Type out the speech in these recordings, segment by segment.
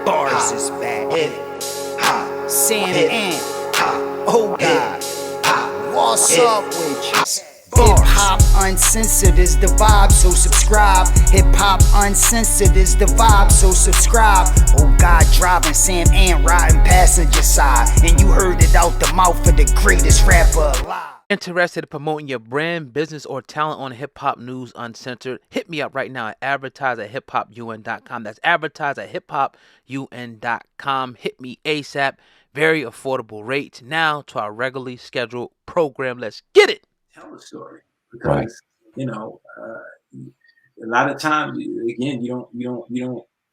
Bars is back. Sam Ant. Oh God. What's up with you? Hip Hop Uncensored is the vibe, so subscribe. Hip Hop Uncensored is the vibe, so subscribe. Oh God, driving Sam Ant riding passenger side, and you heard it out the mouth of the greatest rapper alive. Interested in promoting your brand, business, or talent on Hip Hop News Uncensored? Hit me up right now at advertise@hiphopun.com. That's advertise@hiphopun.com. Hit me ASAP. Very affordable rates. Now to our regularly scheduled program. Let's get it. Tell the story because you know a lot of times again you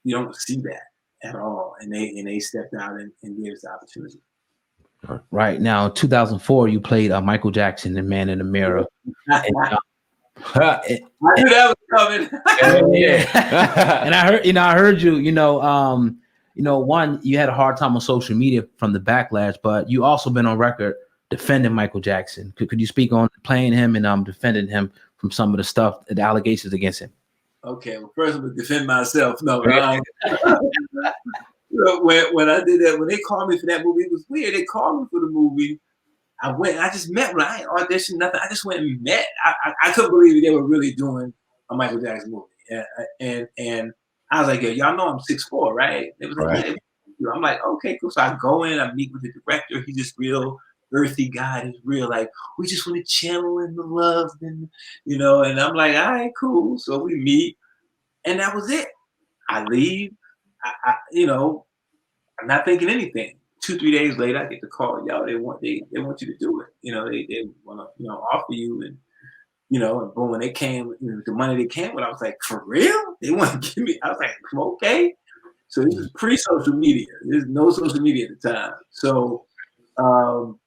don't see that at all, and they stepped out and gave us the opportunity. Right now, 2004, you played Michael Jackson in Man in the Mirror. I knew that was coming. Yeah, and I heard you. One, you had a hard time on social media from the backlash, but you also been on record defending Michael Jackson. Could you speak on playing him and defending him from some of the stuff, the allegations against him? Okay, well, first I'm gonna defend myself. No, when I did that, when they called me for that movie, it was weird. They called me for the movie. I went. I just met. I ain't auditioned nothing. I just went and met. I couldn't believe they were really doing a Michael Jackson movie. And I was like, yo, y'all know I'm 6'4", right? They was like, right. Yeah. I'm like, okay, cool. So I go in. I meet with the director. He's just real earthy guy. He's real like, we just want to channel in the love, and And I'm like, all right, cool. So we meet, and that was it. I leave. I'm not thinking anything. 2-3 days later, I get the call. Yo, they want you to do it. They want to offer you, and and boom, when they came, the money they came with, I was like, for real? They want to give me? I was like, okay. So this is pre-social media. There's no social media at the time. So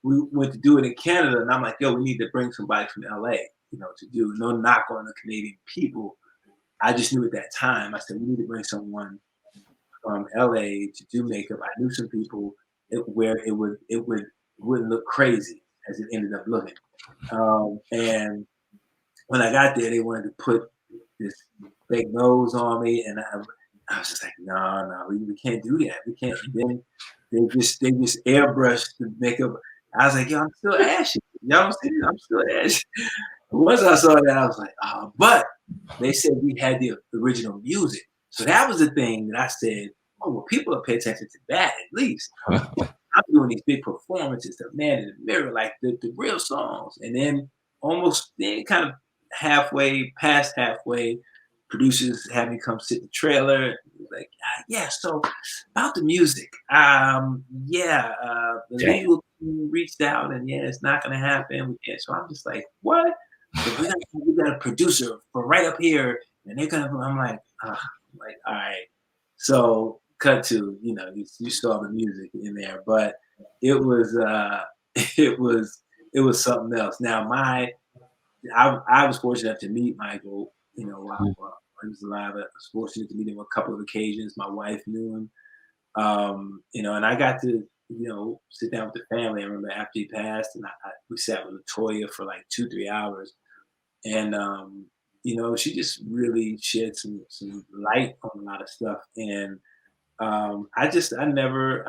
we went to do it in Canada, and I'm like, yo, we need to bring somebody from LA, to do. No knock on the Canadian people. I just knew at that time. I said, we need to bring someone from LA to do makeup. I knew some people where it wouldn't look crazy as it ended up looking. And when I got there, they wanted to put this fake nose on me, and I was just like, no, we can't do that. We can't. And then they just airbrushed the makeup. I was like, yo, I'm still ashy. Y'all see it? I'm still ashy. Once I saw that, I was like, oh, but they said we had the original music. So that was the thing that I said, oh, well, people will pay attention to that at least. I'm doing these big performances, the Man in the Mirror, like the real songs. And then kind of past halfway, producers had me come sit in the trailer. Like, so about the music. The legal team reached out, and it's not going to happen. So I'm just like, what? We got a producer for right up here, and they're going to, I'm like, all right. So cut to, you saw the music in there, but it was something else. Now I was fortunate enough to meet Michael, while he was alive. I was fortunate to meet him on a couple of occasions. My wife knew him, and I got to, sit down with the family. I remember after he passed, and we sat with Latoya for like 2-3 hours, and she just really shed some light on a lot of stuff. And I just never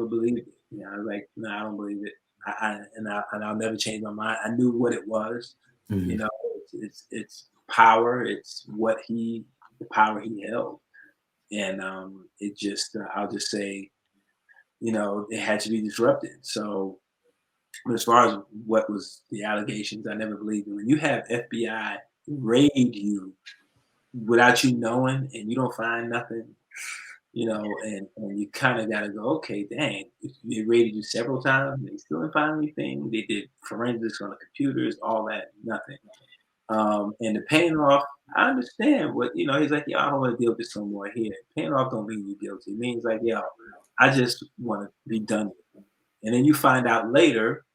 believed it. I was like, no, I don't believe it. I'll never change my mind. I knew what it was. Mm-hmm. It's power. It's the power he held. And it just, I'll just say, it had to be disrupted. So as far as what was the allegations, I never believed it. When you have FBI raid you without you knowing, and you don't find nothing, and you kind of got to go, okay, dang, they raided you several times, they still didn't find anything. They did forensics on the computers, all that, nothing. And the paying off, I understand what, he's like, I don't want to deal with this no more here. Paying off don't mean you guilty. It means like, I just want to be done with it. And then you find out later,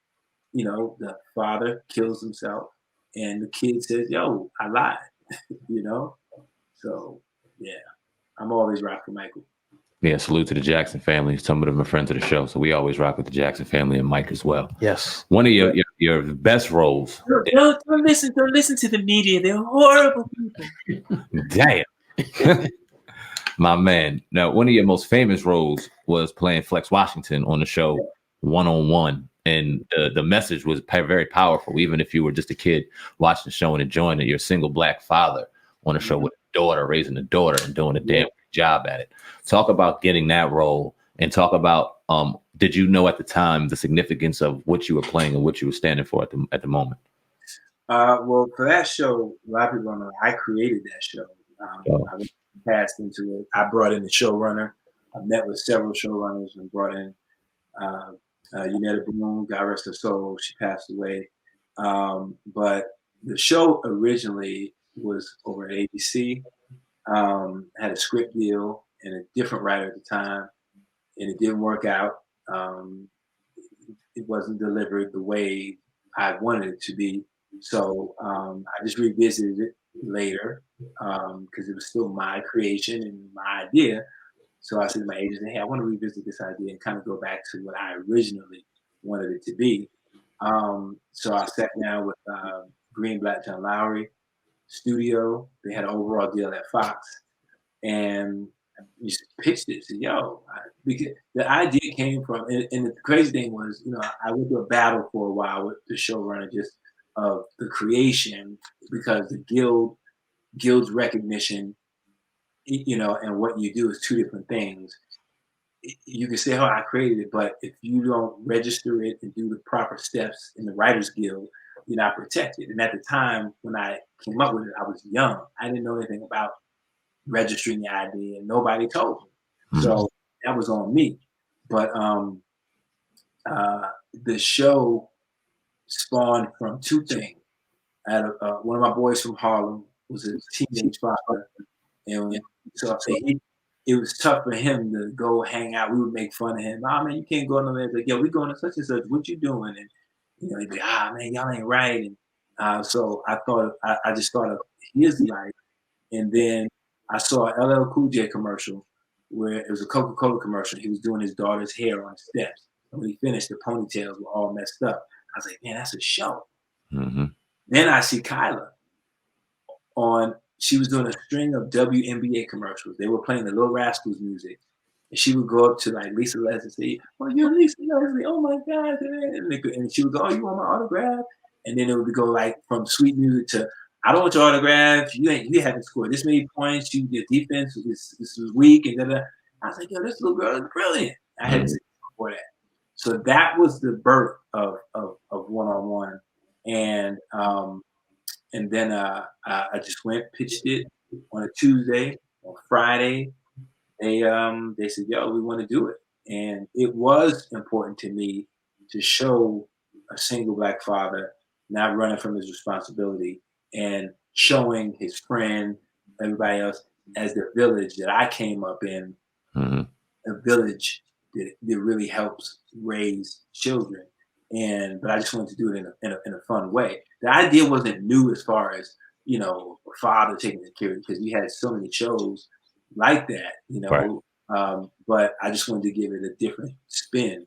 the father kills himself, and the kid says, yo, I lied, So, yeah, I'm always rocking Michael. Yeah, salute to the Jackson family. Some of them are friends of the show, so we always rock with the Jackson family and Mike as well. Yes. One of your best roles. Don't listen to the media. They're horrible people. Damn. My man. Now, one of your most famous roles was playing Flex Washington on the show One on One. And the message was very powerful. Even if you were just a kid watching the show and enjoying it, you're a single black father on a show with a daughter, raising a daughter and doing a damn good job at it. Talk about getting that role and talk about, did you know at the time the significance of what you were playing and what you were standing for at the moment? Well, for that show, a lot of people don't know I created that show. I was cast into it. I brought in the showrunner. I met with several showrunners and brought in Unetta Bloom, God rest her soul. She passed away. But the show originally was over at ABC. Had a script deal and a different writer at the time, and it didn't work out. It wasn't delivered the way I wanted it to be. So I just revisited it later because it was still my creation and my idea. So I said to my agent, hey, I want to revisit this idea and kind of go back to what I originally wanted it to be. So I sat down with Green Black John Lowry studio. They had an overall deal at Fox. And we just pitched it. Said, yo, because the idea came from, and the crazy thing was, I went through a battle for a while with the showrunner just of the creation because the guild's recognition, and what you do is two different things. You can say, oh, I created it, but if you don't register it and do the proper steps in the Writers Guild, you're not protected. And at the time when I came up with it, I was young. I didn't know anything about registering the idea, and nobody told me. So that was on me. But the show spawned from two things. I had one of my boys from Harlem was a teenage father, and so it was tough for him to go hang out. We would make fun of him. Oh man, you can't go nowhere. Like, yo, we going to such and such. What you doing? And he'd be, man, y'all ain't right. And so I just thought of his life, and then I saw an LL Cool J commercial where it was a Coca-Cola commercial. He was doing his daughter's hair on steps. And when he finished, the ponytails were all messed up. I was like, man, that's a show. Mm-hmm. Then I see Kyla she was doing a string of WNBA commercials. They were playing the Little Rascals music. And she would go up to like Lisa Leslie and say, oh, you're Lisa Leslie. Oh my God. And she would go, oh, you want my autograph? And then it would go like from sweet music to, I don't want your autograph. You haven't scored this many points. Your defense was weak. And then I was like, yo, this little girl is brilliant. I had to say before that. So that was the birth of One on One. And then I just pitched it on a Tuesday. On Friday, they said, yo, we want to do it. And it was important to me to show a single black father not running from his responsibility and showing his friend, everybody else, as the village that I came up in, a village that really helps raise children. But I just wanted to do it in a fun way. The idea wasn't new as far as, a father taking the care, because we had so many shows like that, Right. But I just wanted to give it a different spin.